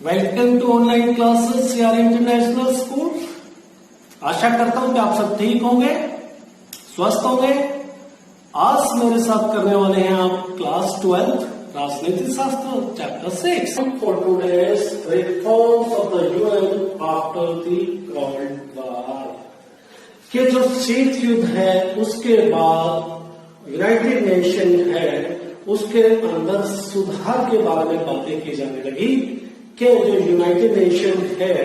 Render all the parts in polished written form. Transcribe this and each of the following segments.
Welcome to online classes यार international school. आशा करता हूं कि आप सब ठीक होंगे, स्वस्थ होंगे। आज मेरे साथ करने वाले हैं आप क्लास 12 राजनीति शास्त्र chapter 6 for today's reforms of the UN after the cold war. के जो शीत युद्ध है उसके बाद यूनाइटेड नेशन है उसके अंदर सुधार के बारे में बातें की जाने लगी कि जो यूनाइटेड नेशन है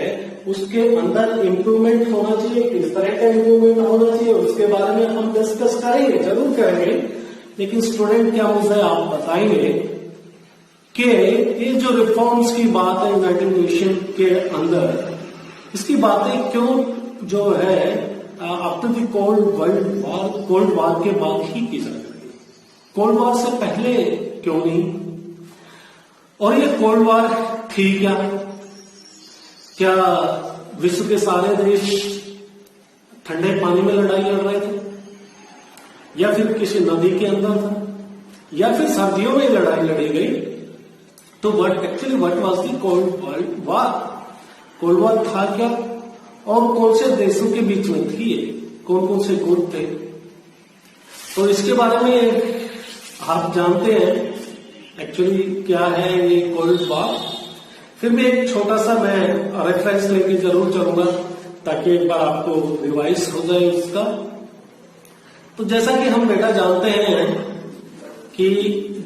उसके अंदर इम्प्रूवमेंट होना चाहिए, किस तरह का इम्प्रूवमेंट होना चाहिए उसके बारे में हम डिस्कस करेंगे, जरूर करेंगे। लेकिन स्टूडेंट क्या मुझे आप बताएंगे कि ये जो रिफॉर्म्स की बात है यूनाइटेड नेशन के अंदर, इसकी बातें क्यों जो है आफ्टर द कोल्ड वॉर के बाद ही की जाती है, कोल्ड वॉर से पहले क्यों नहीं? और ये कोल्ड वॉर थी क्या विश्व के सारे देश ठंडे पानी में लड़ाई लड़ रहे थे, या फिर किसी नदी के अंदर था, या फिर सर्दियों में लड़ाई लड़ी गई? तो actually what was the cold war? Cold war था क्या और कौन से देशों के बीच में थी, कौन कौन से गुट थे? तो इसके बारे में आप जानते हैं एक्चुअली क्या है ये कोल्ड वॉर। फिर भी एक छोटा सा मैं रेफरेंस लेके जरूर चलूंगा ताकि एक बार आपको रिवाइज हो जाए उसका। तो जैसा कि हम बेटा जानते हैं कि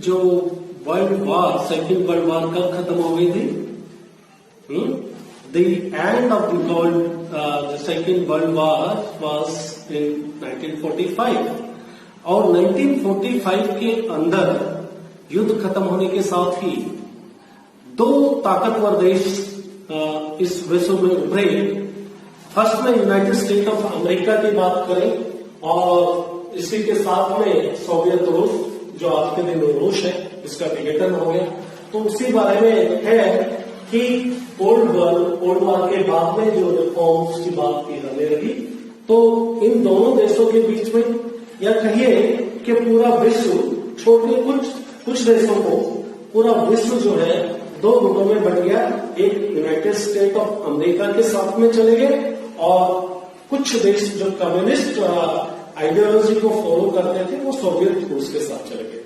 जो world war, second world war कब खत्म हो गई थी? The end of the second world war was in 1945 और 1945 के अंदर युद्ध खत्म होने के साथ ही दो ताकतवर देश इस विश्व में उभरे। फर्स्ट में यूनाइटेड स्टेट ऑफ अमेरिका की बात करें और इसी के साथ में सोवियत रूस, जो आज के दिन रूस है, इसका विघटन हो गया। तो उसी बारे में है कि कोल्ड वॉर के बाद में जो रिफॉर्म्स की बात की जाने लगी, तो इन दोनों देशों के बीच में, या कहिए कि पूरा विश्व छोड़ के कुछ देशों को पूरा विश्व जो है दो गुटों में बट गया। एक यूनाइटेड स्टेट ऑफ अमेरिका के साथ में चले गए और कुछ देश जो कम्युनिस्ट आइडियोलॉजी को फॉलो करते थे वो सोवियत रूस के साथ चले गए।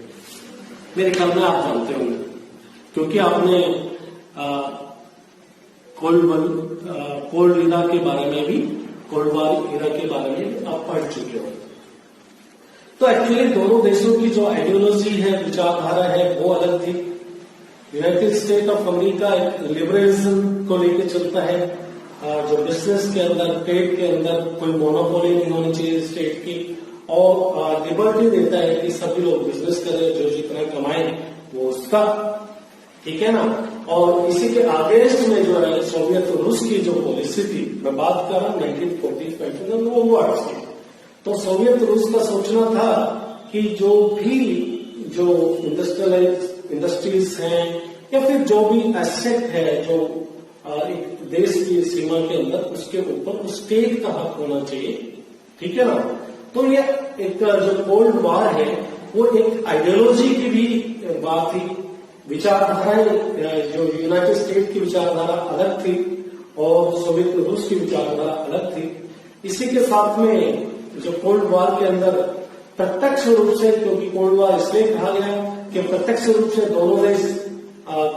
मेरे ख्याल में आप जानते होंगे क्योंकि आपने कोल्ड इरा के बारे में भी, कोल्ड वॉर इरा के बारे में आप पढ़ चुके हो। तो एक्चुअली दोनों देशों की जो आइडियोलॉजी है, विचारधारा है, वो अलग थी। United State of America liberalism को लेकर चलता है, जो बिजनेस के अंदर, ट्रेड के अंदर कोई मोनोपोली नहीं होनी चाहिए स्टेट की, और लिबर्टी देता है कि सभी लोग बिजनेस करें, जो जितना कमाए वो उसका, ठीक है ना। और इसी के अगेंस्ट में जो है सोवियत रूस की जो पॉलिसी थी, मैं बात कर रहा हूं 1945 की। तो सोवियत रूस का सोचना था कि जो इंडस्ट्रीज हैं या फिर जो भी एसेट है जो एक देश की सीमा के अंदर, उसके ऊपर स्टेट का हक होना चाहिए, ठीक है ना। तो ये एक जो कोल्ड वॉर है वो एक आइडियोलॉजी की भी बात थी। विचारधाराएं, जो यूनाइटेड स्टेट की विचारधारा अलग थी और सोवियत रूस की विचारधारा अलग थी। इसी के साथ में जो कोल्ड वॉर के अंदर प्रत्यक्ष रूप से, क्योंकि कोल्ड वॉर इसलिए कहा गया कि प्रत्यक्ष रूप से दोनों देश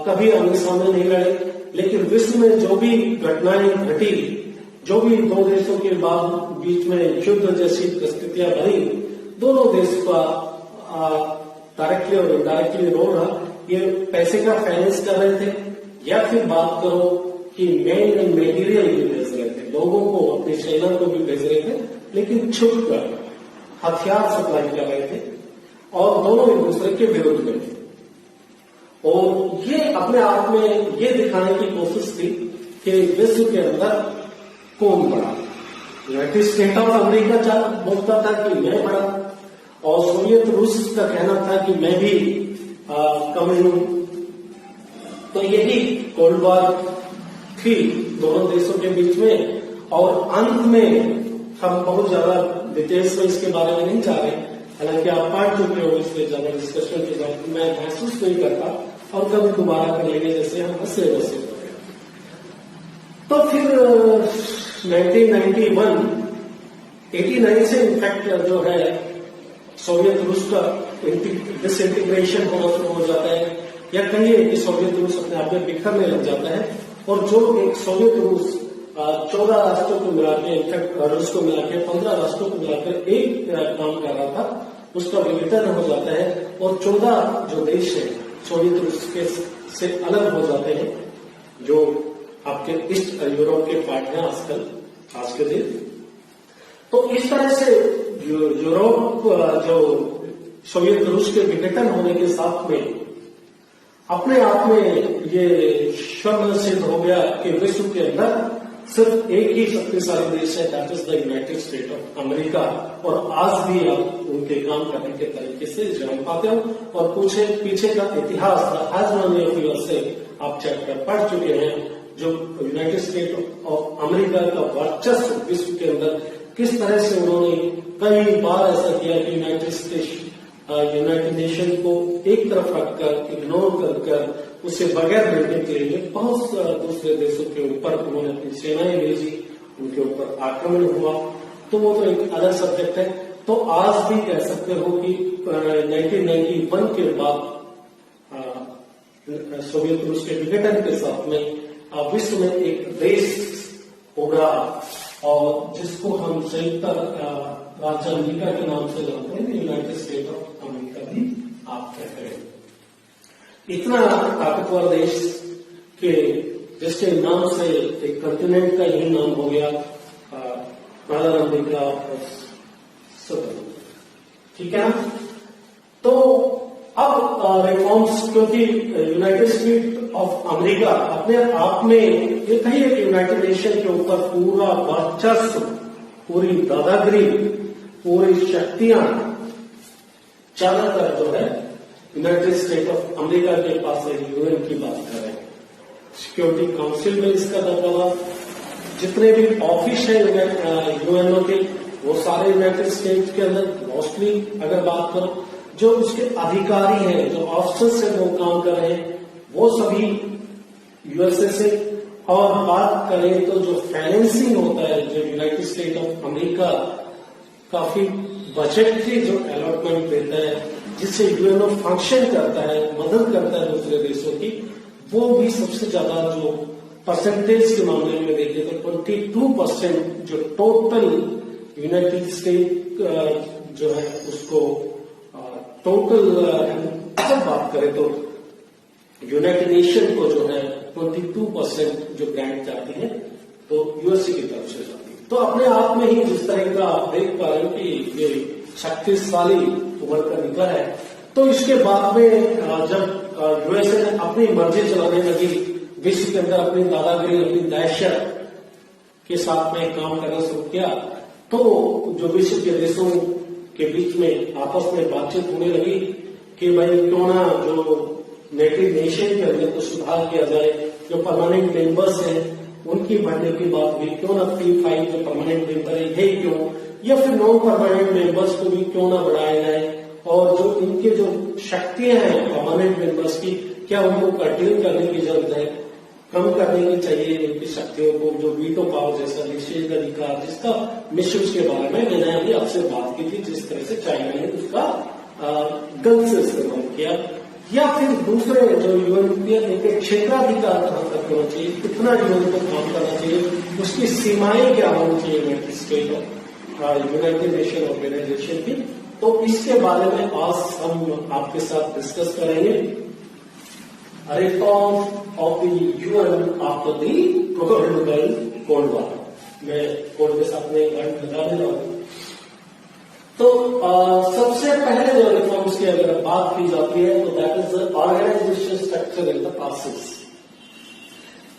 कभी आमने सामने नहीं लड़े, लेकिन विश्व में जो भी घटनाएं घटी, जो भी दो देशों के बीच में युद्ध जैसी परिस्थितियां बनी, दोनों देश का डायरेक्टली और इनडायरेक्टली रोल रहा। ये पैसे का फाइनेंस कर रहे थे, या फिर बात करो कि मैन एंड मेटीरियल भी भेज रहे थे, लोगों को, अपने सेना को भी भेज रहे थे, लेकिन छुप कर हथियार सप्लाई कर रहे थे और दोनों एक दूसरे के विरुद्ध में थे। और ये अपने आप में ये दिखाने की कोशिश थी कि विश्व के अंदर कौन बड़ा। यूनाइटेड स्टेट ऑफ अमेरिका बोलता था कि मैं बड़ा, और सोवियत रूस का कहना था कि मैं भी कम हूं। तो यही कोल्ड वॉर थी दोनों देशों के बीच में। और अंत में हम बहुत ज्यादा डिटेल्स में इसके बारे में नहीं जा रहे, हालांकि आप पढ़ चुके हो, इसलिए ज्यादा डिस्कशन की मैं महसूस नहीं करता, और कभी दोबारा कर लेंगे जैसे हम सिलेबस से। तो फिर 1991 89 से इनफैक्ट जो है सोवियत रूस का डिसइंटीग्रेशन होना शुरू हो जाता है, या कहिए कि सोवियत रूस अपने आप में बिखरने लग जाता है। और जो एक सोवियत रूस 14 राष्ट्रों को मिलाकर, इनफैक्ट रूस को मिलाकर 15 राष्ट्रों को मिलाकर एक काम कर रहा था, उसका विघटन हो जाता है और 14 जो देश है सोवियत रूस के से अलग हो जाते हैं, जो आपके ईस्ट यूरोप के पार्ट हैं आजकल, आज के दिन। तो इस तरह से यूरोप जो सोवियत रूस के विघटन होने के साथ में अपने आप में ये स्वर्ण सिद्ध हो गया कि विश्व के अंदर सिर्फ एक ही शक्तिशाली देश है, that is the United State of America. और आज भी आप उनके काम करने के तरीके से जान पाते हो, और पीछे का इतिहास आप चैप्टर पढ़ चुके हैं, जो यूनाइटेड स्टेट ऑफ अमेरिका का वर्चस्व विश्व के अंदर किस तरह से उन्होंने कई बार ऐसा किया कि यूनाइटेड नेशन को एक तरफ रखकर, इग्नोर कर उसे बगैर मिलने के लिए बहुत दूसरे देशों के ऊपर उन्होंने अपनी सेनाएं भेजी, उनके ऊपर आक्रमण हुआ। तो वो तो एक अलग सब्जेक्ट है। तो आज भी कह सकते हो कि 1991 के बाद सोवियत रूस के विघटन के साथ में विश्व में एक देश उभरा, और जिसको हम संयुक्त राज्य अमेरिका के नाम से जानते हैं, यूनाइटेड स्टेट ऑफ अमेरिका भी आप कहते हैं। इतना ताकतवर देश के जिसके नाम से एक कॉन्टिनेंट का ही नाम हो गया मदर अमेरिका और सदर, ठीक है। तो अब रिफॉर्म्स, क्योंकि यूनाइटेड स्टेट ऑफ अमेरिका अपने आप में ये कहिए कि यूनाइटेड नेशन के ऊपर पूरा वर्चस्व, पूरी दादागिरी, पूरी शक्तियां ज्यादातर जो है यूनाइटेड स्टेट ऑफ अमेरिका के पास है। यूएन की बात कर रहे हैं, सिक्योरिटी काउंसिल में इसका दबदबा, जितने भी ऑफिस है यूएनओ के वो सारे यूनाइटेड स्टेट्स के अंदर, मोस्टली अगर बात करो जो उसके अधिकारी हैं, जो ऑफिसर्स से वो काम कर रहे हैं, वो सभी यूएसए से। और बात करें तो जो फाइनेंसिंग होता है, जो यूनाइटेड स्टेट ऑफ अमेरिका काफी बजटरी जो अलॉटमेंट देता है, जिससे यूएनओ फंक्शन करता है, मदद करता है दूसरे देशों की, वो भी सबसे ज्यादा जो परसेंटेज के मामले में देखें तो 22% जो टोटल यूनाइटेड स्टेट जो है उसको टोटल बात करें तो यूनाइटेड नेशन को जो है 22% जो ग्रांट जाती है तो यूएसए की तरफ से जाती है। तो अपने आप में ही जिस तरह का आप देख पा रहे हो कि ये शक्तिशाली उभर कर निकला है। तो इसके बाद में जब यूएसए ने अपनी मर्जी चलाने लगी विश्व के अंदर, अपनी दादागिरी, अपनी दहशत के साथ में काम करना शुरू किया, तो जो विश्व के देशों के बीच में आपस में बातचीत होने लगी कि भाई क्यों ना जो यूनाइटेड नेशन के अंदर कुछ सुधार किया जाए, जो परमानेंट मेंबर्स हैं उनकी बढ़ने की बात हुई, क्यों ना 3-5 जो परमानेंट मेंबर है क्यों, या फिर नॉन परमानेंट मेंबर्स को भी क्यों ना बढ़ाया जाए, और जो इनके जो शक्तियां हैं परमानेंट मेंबर्स की, क्या उनको कर्टेल करने की जरूरत है, कम करने की चाहिए इनकी शक्तियों को, जो वीटो पावर जैसा विशेष अधिकार जिसका मिसयूज के बारे में मैंने अभी आपसे बात की थी, जिस तरह से चाइना ने उसका गलत से इस्तेमाल किया, या फिर दूसरे जो यूएन के क्षेत्राधिकार कहां तक होना चाहिए, कितना यूएन को काम करना चाहिए, उसकी सीमाएं क्या होनी चाहिए United State of United Nation Organisation की। तो इसके बारे में आज हम आपके साथ डिस्कस करेंगे। Reform of the UN after the cold war. मैं कोल्ड के साथ में लगा दे रहा हूं। तो सबसे पहले जो रिफॉर्म्स की अगर बात की जाती है तो that is the organisation structure in the process,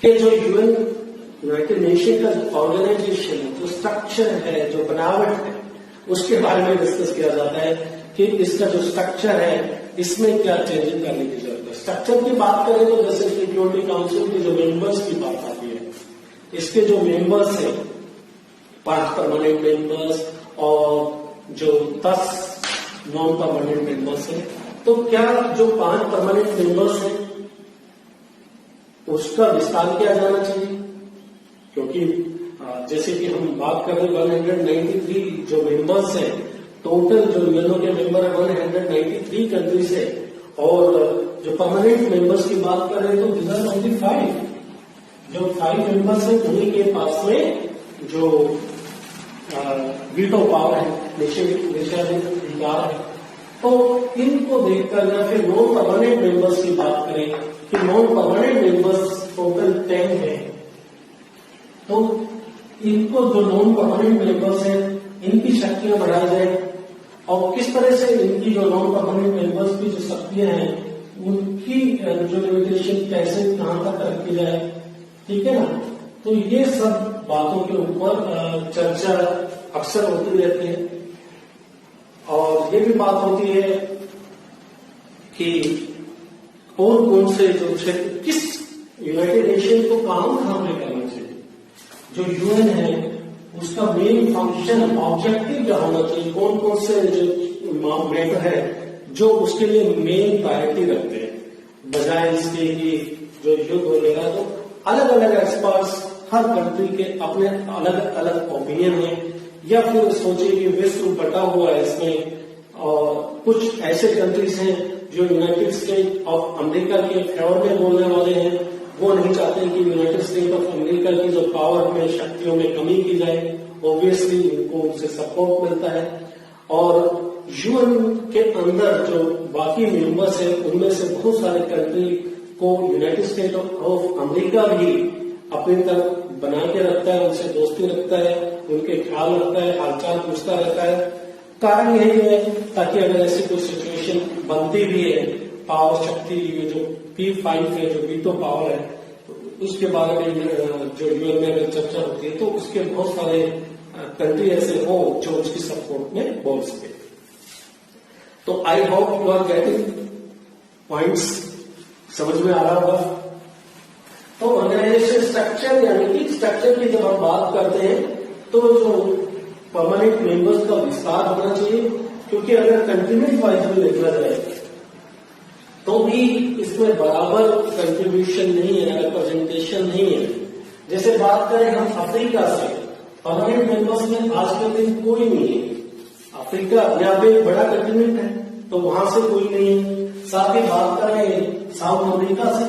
कि जो यूएन यूनाइटेड नेशन का जो ऑर्गेनाइजेशन जो स्ट्रक्चर है, जो बनावट है, उसके बारे में डिस्कस किया जाता है कि इसका जो स्ट्रक्चर है इसमें क्या चेंजिंग करने की जरूरत है। स्ट्रक्चर की बात करें तो जैसे सिक्योरिटी काउंसिल के जो मेंबर्स की बात आती है, इसके जो मेंबर्स हैं 5 परमानेंट मेंबर्स और जो 10 नॉन परमानेंट मेंबर्स हैं। तो क्या जो 5 परमानेंट मेंबर्स हैं उसका विस्तार किया जाना चाहिए, क्योंकि जैसे कि हम बात कर रहे हैं 193 जो मेंबर्स हैं, टोटल जो यूएनओ के मेंबर है 193 कंट्रीज है, और जो परमानेंट मेंबर्स की बात कर रहे हैं तो दिस आर ओनली 5, जो 5 मेंबर्स हैं उन्हीं के पास में जो वीटो पावर है, निषेधाधिकार है। तो इनको देखकर या फिर नॉन परमानेंट मेंबर्स की बात करें कि नॉन परमानेंट मेंबर्स टोटल 10 है, तो इनको जो नॉन परमानेंट मेंबर्स हैं इनकी शक्तियां बढ़ाई जाए, और किस तरह से इनकी जो नॉन परमानेंट मेंबर्स की जो शक्तियां हैं उनकी जो लिमिटेशन कैसे कहां तक रखी जाए, ठीक है ना। तो ये सब बातों के ऊपर चर्चा अक्सर होती रहती है, और ये भी बात होती है कि और कौन से जो क्षेत्र किस यूनाइटेड नेशन को कहां पे करना चाहिए, जो यूएन है उसका मेन फंक्शन ऑब्जेक्टिव क्या होना चाहिए, कौन कौन से जो मैटर है जो उसके लिए मेन प्रायोरिटी रखते हैं, बजाय इसके कि जो युद्ध वगैरह। तो अलग अलग एक्सपर्ट्स हर कंट्री के अपने अलग अलग ओपिनियन है, या फिर सोचिए कि विश्व बटा हुआ है इसमें, और कुछ ऐसे कंट्रीज हैं जो यूनाइटेड स्टेट ऑफ अमेरिका के फेवर में बोलने वाले हैं, वो नहीं चाहते कि यूनाइटेड स्टेट ऑफ अमेरिका की जो पावर में शक्तियों में कमी की जाए, ऑब्वियसली उनको उनसे सपोर्ट मिलता है। और यूएन के अंदर जो बाकी मेंबर्स हैं उनमें से बहुत सारे कंट्री को यूनाइटेड स्टेट ऑफ अमेरिका भी अपनी तरफ बना के रखता है, उनसे दोस्ती रखता है, उनके ख्याल रखता है, हालचाल पूछता रहता है। कारण यही है ताकि अगर ऐसी कोई सिचुएशन बनती भी है, पावर शक्ति जो P5 है, जो वीटो पावर है, तो उसके बारे में जो यूएन में अगर चर्चा होती है तो उसके बहुत सारे कंट्री ऐसे हो जो उसकी सपोर्ट में बोल सके। तो I hope you are getting points, समझ में आ रहा होगा। तो ऑर्गेनाइजेशन स्ट्रक्चर, यानी कि स्ट्रक्चर की जब हम बात करते हैं तो जो परमानेंट मेंबर्स का विस्तार होना चाहिए, क्योंकि अगर कंट्रीब्यूट वाइज में देखा जाए तो भी इसमें बराबर कंट्रीब्यूशन नहीं है, रिप्रेजेंटेशन नहीं है। जैसे बात करें हम अफ्रीका से, परमानेंट मेंबर्स में आज के दिन कोई नहीं है। अफ्रीका यहाँ पे एक बड़ा कंटिनेंट है तो वहां से कोई नहीं है। साथ ही बात करें साउथ अमेरिका से,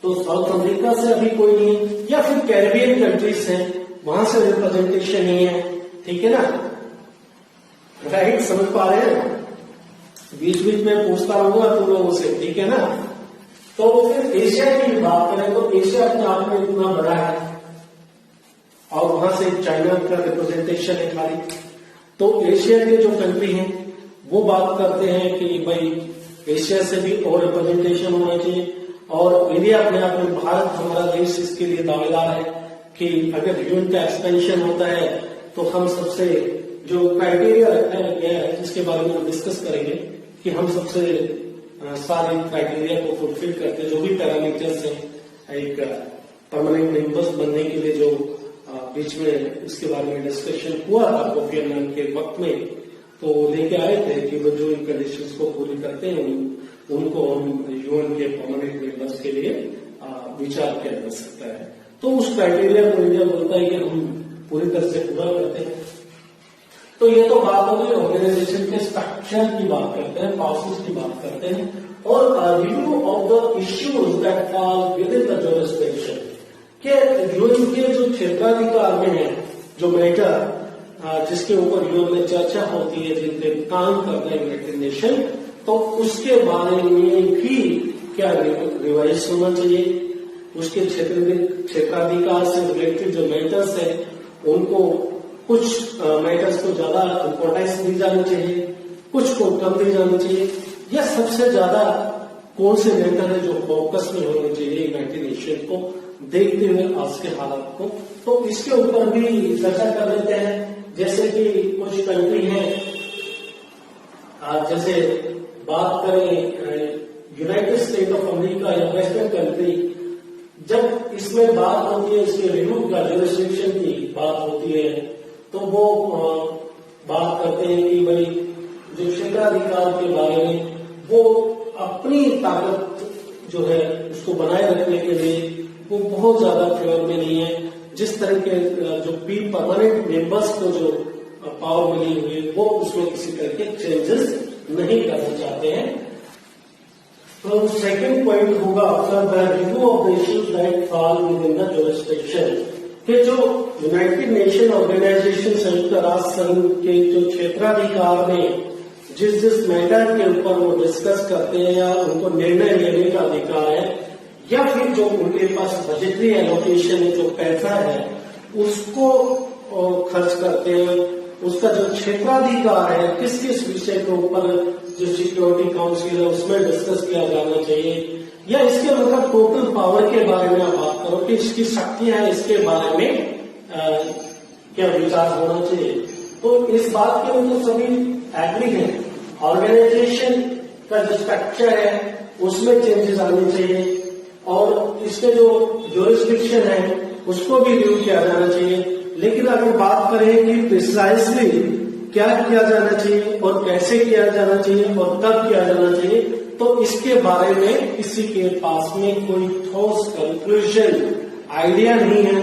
तो साउथ अमेरिका से अभी कोई नहीं है, या फिर कैरिबियन कंट्रीज हैं वहां से रिप्रेजेंटेशन नहीं है, ठीक है ना, राइट, समझ पा रहे हैं। बीच बीच में पूछता रहूंगा तुम लोगों से, ठीक है ना। तो फिर एशिया की बात करें तो एशिया अपने आप में इतना बड़ा है, और वहां से चाइना का रिप्रेजेंटेशन है खाली। तो एशिया के जो कंट्री हैं वो बात करते हैं कि भाई एशिया से भी और रिप्रेजेंटेशन होना चाहिए, और इंडिया अपने आप में, भारत हमारा देश इसके लिए दावेदार है कि अगर यूएन का एक्सपेंशन होता है तो हम सबसे जो क्राइटेरिया रखा गया है, जिसके बारे में हम डिस्कस करेंगे कि हम सबसे सारे क्राइटेरिया को फुलफिल करते हैं, जो भी पैरामीटर्स हैं एक परमानेंट मेंबर्स बनने के लिए, जो बीच में इसके बारे में डिस्कशन हुआ था कोफी अन्नान के वक्त में, तो लेके आए थे कि वो जो इन कंडीशंस को पूरी करते हैं उनको हम यूएन के परमानेंट मेंबर्स के लिए विचार किया जा सकता है। तो उस क्राइटेरिया को इंडिया बोलता है कि हम पूरी तरह से पूरा करते हैं। तो ये तो बात हो गई ऑर्गेनाइजेशन के स्ट्रक्चर की बात करते हैं, प्रोसेस की बात करते हैं, और review of the issues that fall with in the jurisdiction के यूएन के जो क्षेत्राधिकार में है, जो मैटर जिसके ऊपर यूएन में चर्चा होती है, जिनके काम करते हैं यूनाइटेड नेशन, तो उसके बारे में भी क्या रिवाइज होना चाहिए, उसके क्षेत्राधिकार से रिलेटेड जो मैटर्स है उनको कुछ मैटर्स को ज्यादा इंपॉर्टेंस दी जानी चाहिए, कुछ को कम दी जानी चाहिए, या सबसे ज्यादा कौन से मैटर है जो फोकस में होने चाहिए यूनाइटेड नेशन को देखते हुए आज के हालात को। तो इसके ऊपर भी चर्चा कर लेते हैं। जैसे कि कुछ कंट्री हैं, जैसे बात करें यूनाइटेड स्टेट ऑफ अमेरिका या वेस्टर्न कंट्री, जब इसमें बात होती है, इसके रिव्यू का जुरिसडिक्शन की बात होती है, तो वो बात करते हैं कि भाई जो क्षेत्राधिकार के बारे में वो अपनी ताकत जो है उसको बनाए रखने के लिए वो बहुत ज्यादा फेवर में नहीं है, जिस तरह के जो परमानेंट मेंबर्स को जो पावर मिली हुई है वो उसमें किसी तरह के चेंजेस नहीं करना चाहते हैं। तो सेकंड पॉइंट होगा after the review of the issues that fall with in the jurisdiction, कि जो यूनाइटेड नेशन ऑर्गेनाइजेशन संयुक्त राष्ट्र संघ के जो क्षेत्राधिकार में जिस मैटर के ऊपर वो डिस्कस करते हैं या उनको निर्णय लेने का अधिकार है, या फिर जो उनके पास बजटरी एलोकेशन है, जो पैसा है उसको खर्च करते हैं, उसका जो क्षेत्राधिकार है किस किस विषय के ऊपर जो सिक्योरिटी काउंसिल है उसमें डिस्कस किया जाना चाहिए, या इसके मतलब टोटल पावर के बारे में आप बात करो कि इसकी शक्तियां हैं, इसके बारे में क्या विचार होना चाहिए। तो इस बात के लिए तो सभी एग्री है। ऑर्गेनाइजेशन का जो स्ट्रक्चर है उसमें चेंजेस आने चाहिए और इसके जो ज्यूरिसडिक्शन है उसको भी रिव्यू किया जाना चाहिए। लेकिन अगर बात करें कि प्रिसाइसली क्या किया जाना चाहिए और कैसे किया जाना चाहिए और कब किया जाना चाहिए, तो इसके बारे में किसी के पास में कोई ठोस कंक्लूजन आइडिया नहीं है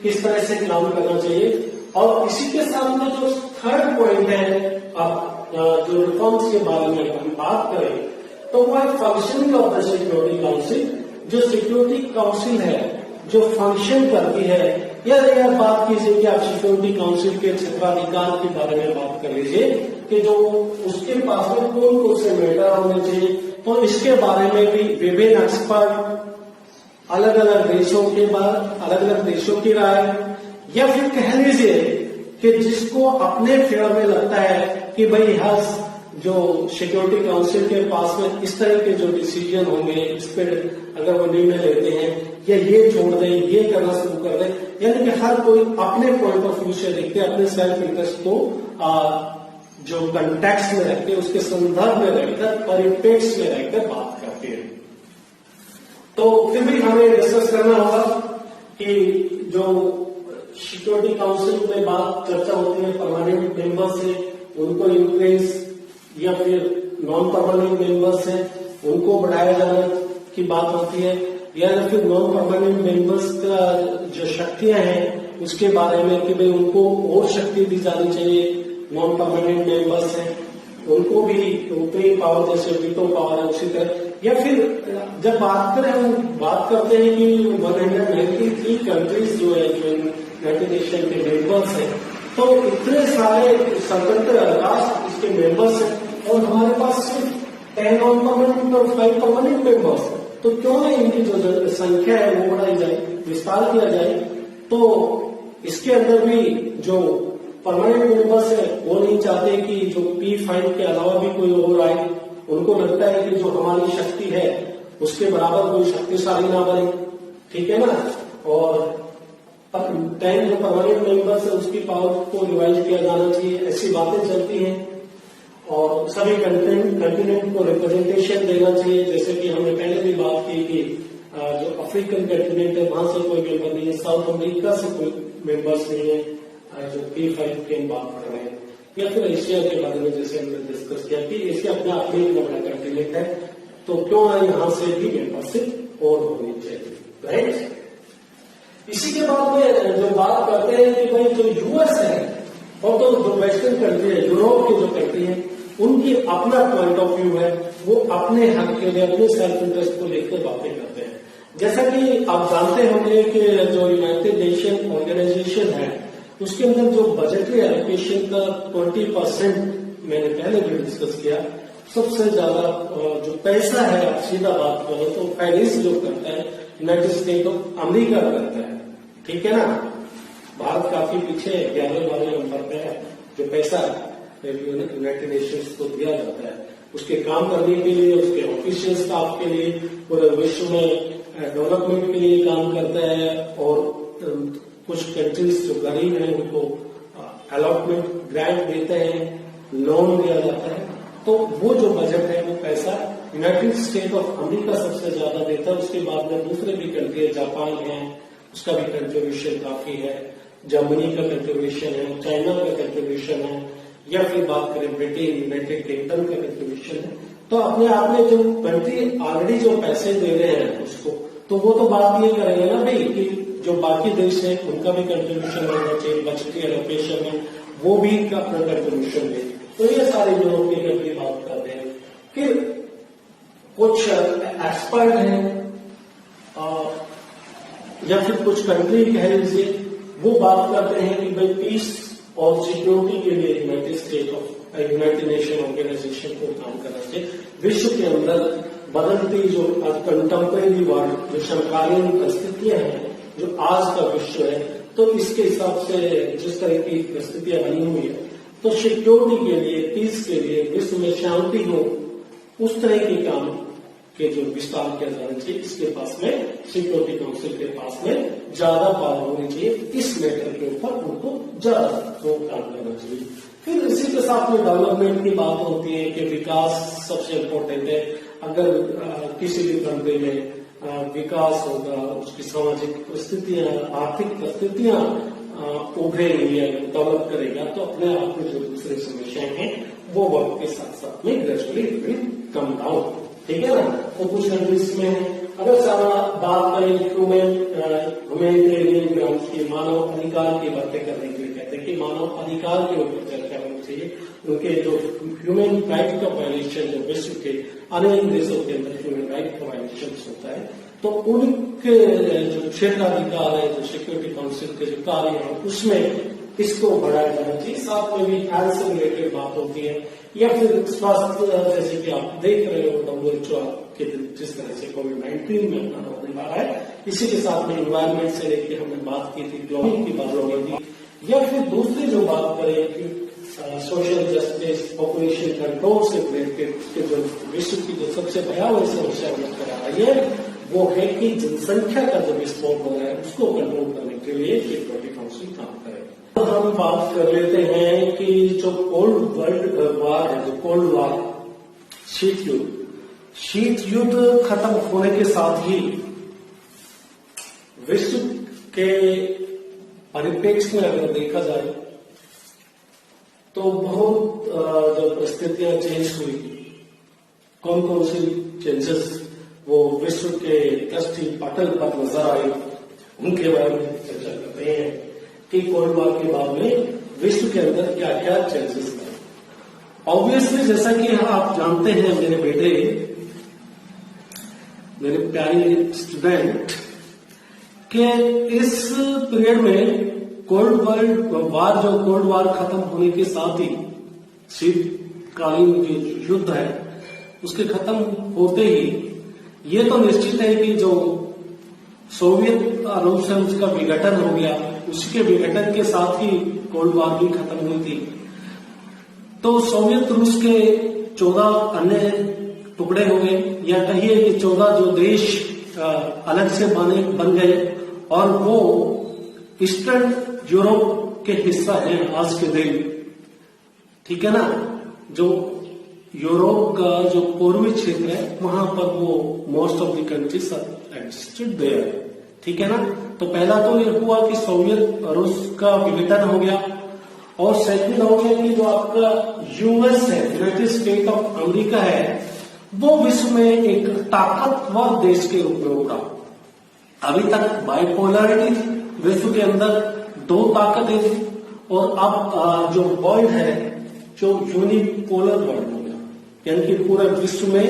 किस तरह से काम करना चाहिए। और इसी के साथ में जो थर्ड पॉइंट है, जो रिफॉर्म्स के बारे में हम बात करें तो वो है functioning of the security council. जो सिक्योरिटी काउंसिल है जो फंक्शन करती है, या बात कीजिए कि आप सिक्योरिटी काउंसिल के क्षेत्राधिकार के बारे में बात कर लीजिए कि जो उसके पास में कौन कौन से मैटर होने चाहिए, तो इसके बारे में भी विभिन्न एक्सपर्ट अलग अलग देशों की राय, या फिर कह लीजिए कि जिसको अपने फेवर में लगता है कि भाई हर जो सिक्योरिटी काउंसिल के पास में इस तरह के जो डिसीजन होंगे इस पर अगर वो निर्णय लेते हैं या ये छोड़ दें, ये करना शुरू कर दें, यानी कि हर कोई अपने पॉइंट ऑफ व्यू से देखते अपने सेल्फ इंटरेस्ट को जो कंटेक्स्ट में रखते उसके संदर्भ में रहकर परिप्रेक्ष्य में रहकर बात करते हैं। तो फिर भी हमें डिस्कस करना होगा कि जो सिक्योरिटी काउंसिल में बात चर्चा होती है परमानेंट मेंबर से उनको इंक्रीज या फिर नॉन परमानेंट मेंबर्स हैं उनको बढ़ाया जाने की बात होती है, या फिर नॉन परमानेंट मेंबर्स का जो शक्तियां हैं उसके बारे में कि भाई उनको और शक्ति दी जानी चाहिए। नॉन परमानेंट मेंबर्स हैं उनको भी उतनी पावर जैसे वीटो पावर है उसी तरह, या फिर जब बात करते हैं कि 193 कंट्रीज जो है जो यूनाइटेड नेशन के मेंबर्स हैं, तो इतने सारे स्वतंत्र राष्ट्र इसके मेंबर्स हैं और हमारे पास सिर्फ 10 नॉन परमानेंट और 5 परमानेंट मेंबर्स हैं, तो क्यों नहीं इनकी जो संख्या है वो बढ़ाई जाए, विस्तार किया जाए। तो इसके अंदर भी जो परमानेंट मेंबर्स है वो नहीं चाहते कि जो P5 के अलावा भी कोई और आए, उनको लगता है कि जो हमारी शक्ति है उसके बराबर कोई शक्तिशाली ना बने, ठीक है ना। और 10 जो परमानेंट मेंबर्स है उसकी पावर को रिवाइज किया जाना चाहिए, ऐसी बातें चलती हैं। और सभी कंटिनेंट को रिप्रेजेंटेशन देना चाहिए, जैसे कि हमने पहले भी बात की कि जो अफ्रीकन कंटिनेंट है वहां से कोई मेंबर नहीं है, साउथ अमेरिका से कोई मेंबर्स नहीं है जो P5 के बात कर रहे हैं, या फिर एशिया के बारे में जैसे हमने डिस्कस किया कि एशिया अपने आप में इतना बड़ा कंटिनेंट है, तो क्यों ना यहाँ से भी मेंबरशिप और होनी चाहिए, राइट। इसी के बाद में जो बात करते हैं कि भाई जो यूएस है और तो जो वेस्टर्न कंट्री है, यूरोप की जो कंट्री है, उनकी अपना पॉइंट ऑफ व्यू है, वो अपने हक के लिए अपने सेल्फ इंटरेस्ट को लेकर बातें करते हैं। जैसा कि आप जानते होंगे कि जो यूनाइटेड नेशन ऑर्गेनाइजेशन है उसके अंदर जो बजटरी एलोकेशन का 20% मैंने पहले भी डिस्कस किया, सबसे ज्यादा जो पैसा है, आप सीधा बात करो तो फाइनेंस जो करता है यूनाइटेड स्टेट ऑफ अमेरिका करता है, ठीक है ना। भारत काफी पीछे 11-12 नंबर पे है जो पैसा यूनाइटेड नेशंस को दिया जाता है उसके काम करने के लिए, उसके ऑफिशियल स्टाफ के लिए, पूरे विश्व में डेवलपमेंट के लिए काम करता है। और कुछ कंट्रीज जो गरीब हैं उनको अलॉटमेंट ग्रांट देते हैं, लोन दिया जाता है, तो वो जो बजट है वो पैसा यूनाइटेड स्टेट ऑफ अमेरिका सबसे ज्यादा देता है। उसके बाद में दूसरे भी कंट्री है, जापान है, उसका भी कंट्रीब्यूशन काफी है, जर्मनी का कंट्रीब्यूशन है, चाइना का कंट्रीब्यूशन है, या फिर बात करें ब्रिटेन, यूनाइटेड किंगडम का कंट्रीब्यूशन है। तो अपने आप में जो कंट्री ऑलरेडी जो पैसे दे रहे हैं उसको, तो वो तो बात ये करेंगे ना भाई कि जो बाकी देश है उनका भी कंट्रीब्यूशन होना चाहिए बजटीय एलोकेशन में, वो भी अपना कंट्रीब्यूशन दे। तो ये सारे यूरोपियन कंट्री बात करते हैं। फिर कुछ एक्सपर्ट हैं या फिर कुछ कंट्री कह लीजिए, वो बात करते हैं कि भाई पीस और सिक्योरिटी के लिए यूनाइटेड नेशन ऑर्गेनाइजेशन को काम करना चाहिए। विश्व के अंदर बदलती जो कंटेम्परेरी वर्ल्ड, जो समकालीन परिस्थितियां हैं, जो आज का विश्व है, तो इसके हिसाब से जिस तरह की परिस्थितियां बनी हुई है, तो सिक्योरिटी के लिए, पीस के लिए, विश्व में शांति हो, उस तरह के काम के जो विस्तार किया जाना चाहिए। इसके पास में सिक्योरिटी काउंसिल के पास में ज्यादा पावर होनी चाहिए, इस मैटर के ऊपर उनको ज्यादा काम करना चाहिए। फिर इसी के साथ में डेवलपमेंट की बात होती है कि विकास सबसे इम्पोर्टेंट है। अगर किसी भी कंट्री में विकास होगा, उसकी सामाजिक परिस्थितियां, आर्थिक परिस्थितियां उभरेगी या डेवलप करेगा, तो अपने आप में जो दूसरी समस्याएं हैं वो वक्त के साथ साथ में ग्रेजुअली कम डाउन, ठीक है ना। तो कुछ कंट्रीज में अगर सारा बात करें ह्यूमैनिटेरियन ग्राउंड्स की, मानव अधिकार की बातें करने के लिए कहते हैं कि मानव अधिकार के ऊपर चर्चा होनी चाहिए। उनके जो ह्यूमन राइट का वायलेशन जो विश्व के अनेक देशों के अंदर ह्यूमन राइट का वायलेशन होता है, तो उनके जो क्षेत्राधिकार है, जो सिक्योरिटी काउंसिल के जो कार्य है, उसमें इसको बढ़ाया जाना चाहिए। साथ में भी हेल्थ से रिलेटेड बात होती है, या फिर स्वास्थ्य, जैसे कि आप देख रहे हो WHO के जिस तरह से कोविड-19 में अपना रोक निभा रहा है, इसी के साथ में एनवायरमेंट से लेकर हमने बात की थी, ग्लोबल की बात हो रही थी, या फिर दूसरी जो बात करें कि सोशल जस्टिस, पॉपुलेशन कंट्रोल से रिलेटेड जो विश्व की जो सबसे भयावह समस्या नजर आ रही है, वो है कि जनसंख्या का जो विस्फोट हो रहा है, उसको कंट्रोल करने के लिए सिक्योरिटी काउंसिल काम करेगा। तो हम बात कर लेते हैं कि जो कोल्ड वर्ल्ड वार है, जो कोल्ड वार, शीत युद्ध खत्म होने के साथ ही विश्व के परिप्रेक्ष्य में अगर देखा जाए तो बहुत जो परिस्थितियां चेंज हुई, कौन कौन सी चेंजेस वो विश्व के दृष्टि पटल पर नजर आई, उनके बारे में चर्चा करते हैं कि कोल्ड वॉर के बाद में विश्व के अंदर क्या क्या चेंजेस आए। ऑब्वियसली जैसा कि आप जानते हैं मेरे बेटे, मेरे प्यारे स्टूडेंट, के इस पीरियड में कोल्ड वार, जो कोल्ड वार खत्म होने के साथ ही शीतकालीन जो युद्ध है उसके खत्म होते ही ये तो निश्चित है कि जो सोवियत रूस है उसका विघटन हो गया, उसके विघटन के साथ ही कोल्ड वार भी खत्म हुई थी। तो सोवियत रूस के 14 अन्य टुकड़े हो गए, या कहिए कि 14 जो देश अलग से बन गए, और वो ईस्टर्न यूरोप के हिस्सा है आज के दिन, ठीक है ना। जो यूरोप का जो पूर्वी क्षेत्र है वहां पर वो most of the countries existed there, ठीक है ना। तो पहला तो ये हुआ कि सोवियत रूस का विघटन हो गया, और सेकंड हो गया कि जो आपका यूएस है, यूनाइटेड स्टेट ऑफ अमेरिका है, वो विश्व में एक ताकतवर देश के रूप में उभरा। अभी तक बाइपोलरिटी थी विश्व के अंदर, दो ताकतें थी, और अब जो वर्ल्ड है जो यूनिपोलर वर्ल्ड हो गया, यानी कि पूरे विश्व में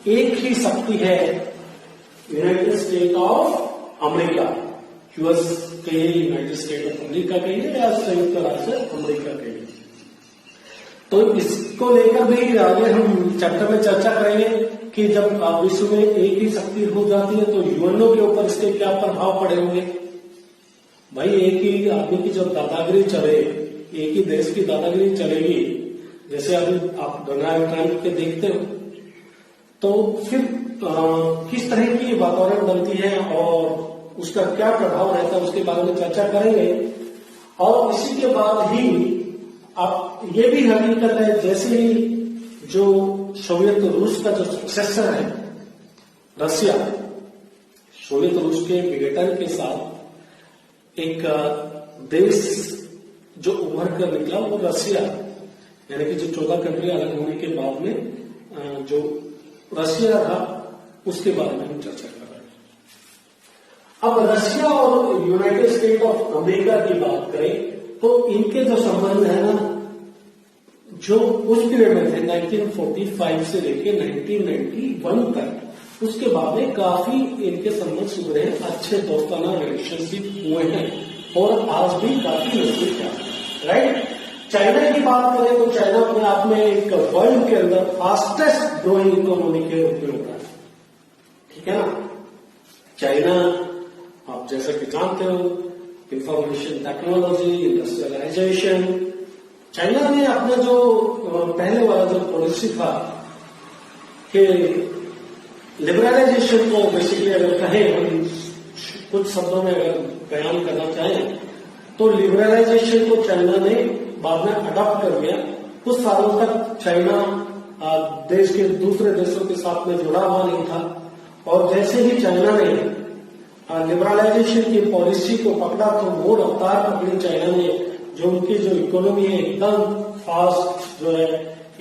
एक ही शक्ति है, United State of America, US कहिए, यूनाइटेड स्टेट ऑफ अमेरिका कहिए, या संयुक्त राष्ट्र अमेरिका कहिए। तो इसको लेकर भी आगे हम चैप्टर में चर्चा करेंगे कि जब विश्व में एक ही शक्ति हो जाती है तो यूएनओ के ऊपर इसके क्या प्रभाव पड़े होंगे। भाई एक ही आदमी की जब दादागिरी चले, एक ही देश की दादागिरी चलेगी, जैसे अभी आप डोनाल्ड ट्रंप के देखते हो, तो फिर किस तरह की वातावरण बनती है और उसका क्या प्रभाव रहता है, उसके बारे में चर्चा करेंगे। और इसी के बाद ही आप ये भी हकीकत है, जैसे ही जो सोवियत रूस का जो सक्सेसर है रसिया, सोवियत रूस के विघटन के साथ एक देश जो उभर कर निकला वो रसिया, यानी कि जो 14 कंट्री अलग होने के बाद में जो रसिया था उसके बारे में हम चर्चा कर रहे हैं। अब रशिया और यूनाइटेड स्टेट ऑफ अमेरिका की बात करें तो इनके जो संबंध है ना, जो उस पीरियड में थे 1945 से लेके 1991 तक, उसके बाद में काफी इनके संबंध सुधरे हैं, अच्छे दोस्ताना रिलेशनशिप हुए हैं और आज भी काफी नजदीक है, राइट। चाइना की बात करें तो चाइना अपने आप में एक वर्ल्ड के अंदर फास्टेस्ट ग्रोइंग इकोनॉमी के रूप में होता है, ठीक है ना। चाइना आप जैसा कि जानते हो, इंफॉर्मेशन टेक्नोलॉजी, इंडस्ट्रियलाइजेशन, चाइना ने अपना जो पहले वाला जो पॉलिसी था कि लिबरलाइजेशन को बेसिकली अगर कहें, हम कुछ शब्दों में अगर बयान करना चाहें तो लिबरलाइजेशन को चाइना ने बाद में अडॉप्ट कर लिया। कुछ सालों तक चाइना देश के दूसरे देशों के साथ में जुड़ा हुआ नहीं था, और जैसे ही चाइना ने लिबरलाइजेशन की पॉलिसी को पकड़ा तो वो रफ्तार पकड़ी चाइना ने, जो उनकी जो इकोनॉमी है एकदम फास्ट जो है,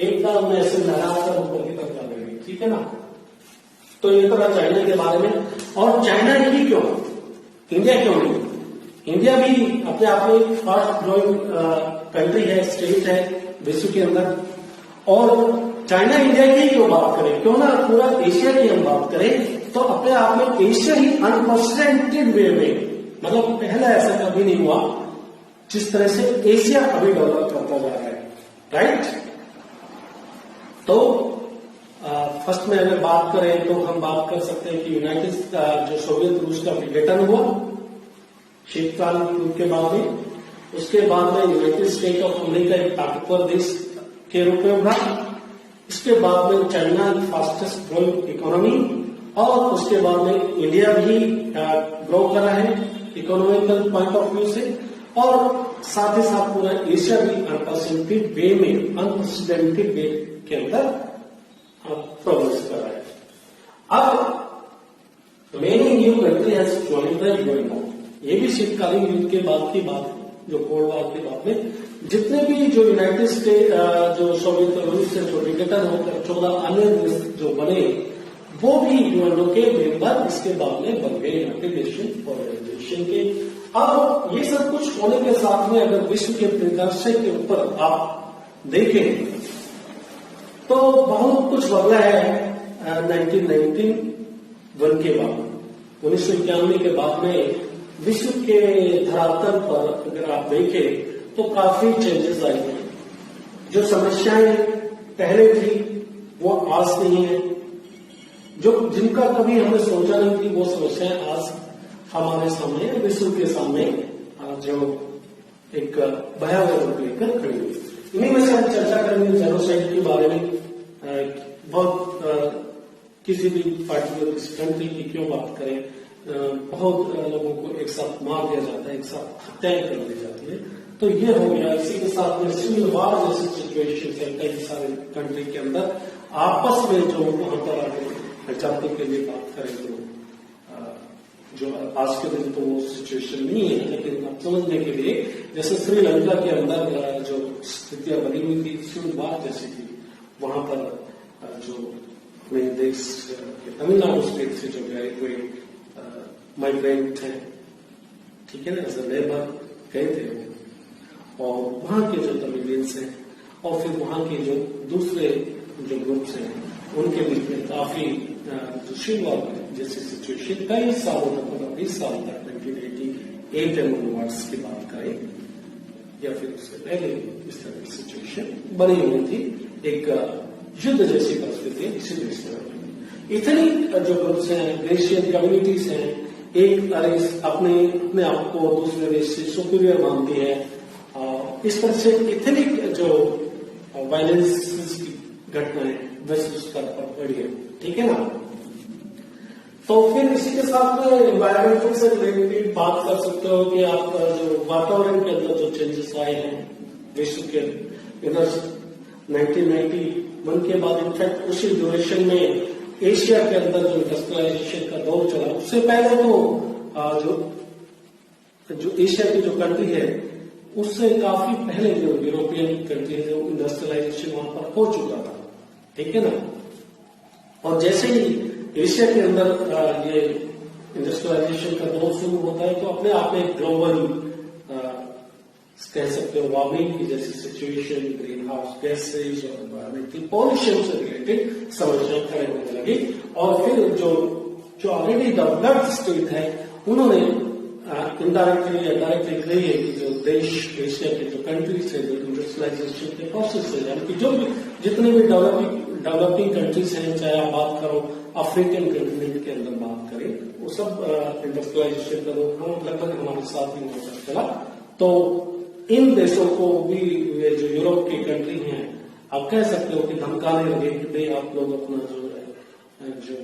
एकदम ऐसे लहराकर ऊपर की तरफ जा रही है, ठीक है ना। तो ये तरह चाइना के बारे में। और चाइना ही क्यों, इंडिया क्यों नहीं? इंडिया भी अपने आप में फास्ट ग्रोइंग कंट्री है, स्टेट है विश्व के अंदर। और चाइना इंडिया की क्यों बात करें, क्यों ना पूरा एशिया की हम बात करें, तो अपने आप में एशिया ही अनप्रेसिडेंटेड वे में, मतलब पहला ऐसा कभी नहीं हुआ जिस तरह से एशिया अभी डेवलप करता जा रहा है, राइट। तो फर्स्ट में अगर बात करें तो हम बात कर सकते हैं कि यूनाइटेड जो सोवियत रूस का विघटन हुआ शीतकालीन युद्ध के बाद में, उसके बाद में यूनाइटेड स्टेट ऑफ अमेरिका एक ताकतवर देश के रूप में उभरा। इसके बाद में चाइना फास्टेस्ट ग्रोइंग इकोनॉमी, और उसके बाद में इंडिया भी ग्रो कर रहा है इकोनॉमिकल पॉइंट ऑफ व्यू से, और साथ ही साथ पूरा एशिया भी अनप्रेसिडेंटेड वे में, अनप्रेसिडेंटेड वे के अंदर प्रोग्रेस कर रहा है। अब many new country has joined the UN. ये भी शीतकालीन युद्ध के बाद की बात है, जो कोल्ड वॉर के बाद में जितने भी जो यूनाइटेड स्टेट जो सोवियत रूस से जो विघटन होकर 14 अन्य देश जो बने, वो भी यूएनओ के मेंबर इसके बाद में बन गए, यूनाइटेड नेशन ऑर्गेनाइजेशन के। अब ये सब कुछ होने के साथ में अगर विश्व के परिदृश्य के ऊपर आप देखें तो बहुत कुछ बदला है 1991 के बाद, 1991 के बाद में विश्व के धरातल पर अगर आप देखें तो काफी चेंजेस आए हैं। जो समस्याएं पहले थी वो आज नहीं है, जो जिनका कभी हमने सोचा नहीं थी वो समस्याएं आज हमारे सामने, विश्व के सामने जो एक भयावह रूप लेकर खड़ी हुई। इन्हीं में से हम चर्चा करेंगे जेनोसाइड के बारे में। बहुत किसी भी पार्टिकुलर कंट्री की क्यों बात करें, बहुत लोगों को एक साथ मार दिया जाता है, एक साथ हत्याएं कर दी जाती है, तो ये हो गया। इसी के साथ में सिविल वॉर जैसी सिचुएशन है कई सारे कंट्री के अंदर, आपस में जो वहां पर एग्जाम्पल के लिए बात करें तो जो आज के दिन तो वो सिचुएशन नहीं है, लेकिन आप समझने के लिए जैसे श्रीलंका के अंदर जो स्थितियां बनी हुई थी सिविल वॉर जैसी थी, वहां पर जो अपने देश के तमिलनाडु स्टेट से जो गए हुए माइग्रेंट थे, ठीक है ना, एज अ लेबर गए थे, और वहां के जो तमिलियंस हैं और फिर वहां के जो दूसरे जो ग्रुप्स हैं उनके बीच में काफी जो सिविल वॉर जैसी सिचुएशन कई सालों तक, मतलब 20 साल तक 1988 एंड की बात करें या फिर उससे पहले इस तरह की सिचुएशन बनी हुई थी। एक युद्ध जैसी परिस्थिति इसी देश में। इतनी जो ग्रुप्स हैं, ग्रेशियन कम्युनिटीज हैं, एक अपने आप को दूसरे देश से सुपीरियर मानती है, इस तरह से इतनी जो वायलेंस की घटनाएं वैश्विक स्तर पर बढ़ी है, ठीक है ना। तो फिर इसी के साथ में एनवायरमेंटल से रिलेटेड बात कर सकते हो कि आप जो वातावरण के अंदर जो चेंजेस आए हैं विश्व के इधर 1991 के बाद, इनफैक्ट उसी ड्यूरेशन में एशिया के अंदर जो इंडस्ट्रियलाइजेशन का दौर चला, उससे पहले तो जो एशिया की जो कंट्री है उससे काफी पहले जो यूरोपियन कंट्री है, जो इंडस्ट्रियलाइजेशन वहां पर हो चुका था, ठीक है ना। और जैसे ही एशिया के अंदर ये इंडस्ट्रियलाइजेशन का दौर शुरू होता है तो अपने आप में ग्लोबल कह सकते हो वार्मिंग की जैसी सिचुएशन, ग्रीन हाउस गैसेज और एनवायरमेंटल पॉल्यूशन से रिलेटेड समस्याएं खड़े होने लगी। और फिर जो ऑलरेडी डेवलप्ड स्टेट है उन्होंने इनडायरेक्टली या डायरेक्टली कही है कि जो देश एशिया के जो कंट्रीज है जो इंडस्ट्रियलाइजेशन के प्रोसेस है, यानी कि जो भी जितने भी डेवलपिंग कंट्रीज हैं, चाहे आप बात करो अफ्रीकन कंटिनेंट के अंदर बात करें, वो सब इंडस्ट्रियलाइजेशन का लगभग हमारे साथ ही होता चला। तो इन देशों को भी जो यूरोप की कंट्री हैं, आप कह सकते हो कि धमकाने लगे कि भाई आप लोग अपना जो है जो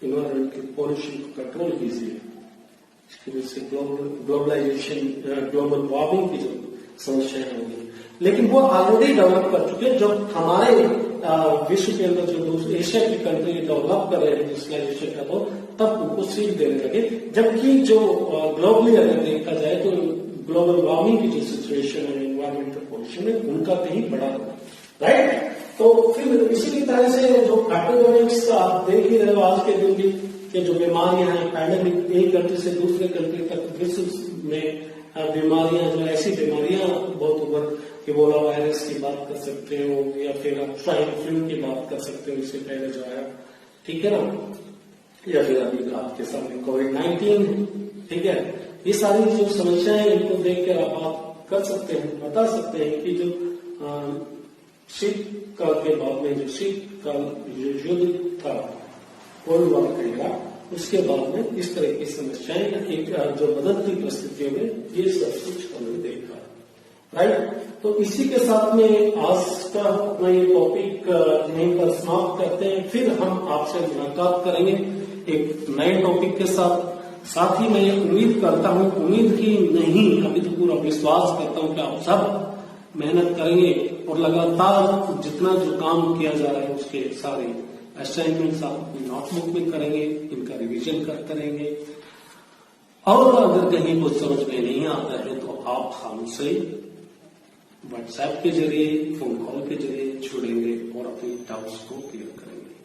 इन्वायरमेंटल पॉल्यूशन को कंट्रोल कीजिए, इसकी वजह से ग्लोबलाइजेशन ग्लोबल वार्मिंग की जो समस्याएं होंगी। लेकिन वो ऑलरेडी डेवलप कर चुके हैं। जब हमारे विश्व के अंदर जो दूसरे एशिया की कंट्री डेवलप कर रहे हैं इंडस्ट्रियलाइजेशन का, तो तब उनको सीख देने लगे। जबकि जो ग्लोबली अगर देखा जाए तो ग्लोबल वार्मिंग की जो सिचुएशन है, एनवायरमेंटल पॉल्यूशन है, उनका कहीं बड़ा राइट। तो फिर इसी तरह से जो एपिडेमिक्स आप देख ही रहे हो आज के दिन की जो बीमारियां हैं, पैंडेमिक एक कंट्री से दूसरे कंट्री तक विश्व में बीमारियां, जो ऐसी बीमारियां बहुत उभर, इबोला वायरस की बात कर सकते हो या फिर आप स्वाइन फ्लू की बात कर सकते हो, इससे पहले जो आया, ठीक है ना, या फिर अभी आपके सामने कोविड-19, ठीक है। ये सारी जो समस्याएं इनको देख कर आप कर सकते हैं, बता सकते हैं कि जो शीतकाल के बाद में जो शीतकाल जो युद्ध था कोल्ड वॉर कहेगा, उसके बाद में इस तरह की समस्याएं एक जो बदलती परिस्थितियों में ये सब कुछ हमने देखा, राइट। तो इसी के साथ में आज का अपना ये टॉपिक यहीं पर समाप्त करते हैं। फिर हम आपसे मुलाकात करेंगे एक नए टॉपिक के साथ। साथ ही मैं उम्मीद करता हूं, उम्मीद ही नहीं अभी तो पूरा विश्वास करता हूं कि आप सब मेहनत करेंगे और लगातार जितना जो काम किया जा रहा है उसके सारे असाइनमेंट्स आप अपनी नोटबुक में करेंगे, इनका रिवीजन करते रहेंगे। और अगर कहीं कुछ समझ में नहीं आता है तो आप हमसे व्हाट्सएप के जरिए, फोन कॉल के जरिए जुड़ेंगे और अपनी डाउट्स को क्लियर करेंगे।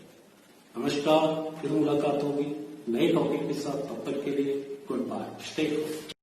नमस्कार, फिर मुलाकात होगी नए टॉपिक के साथ। तब तक के लिए गुड बाय, स्टे होम।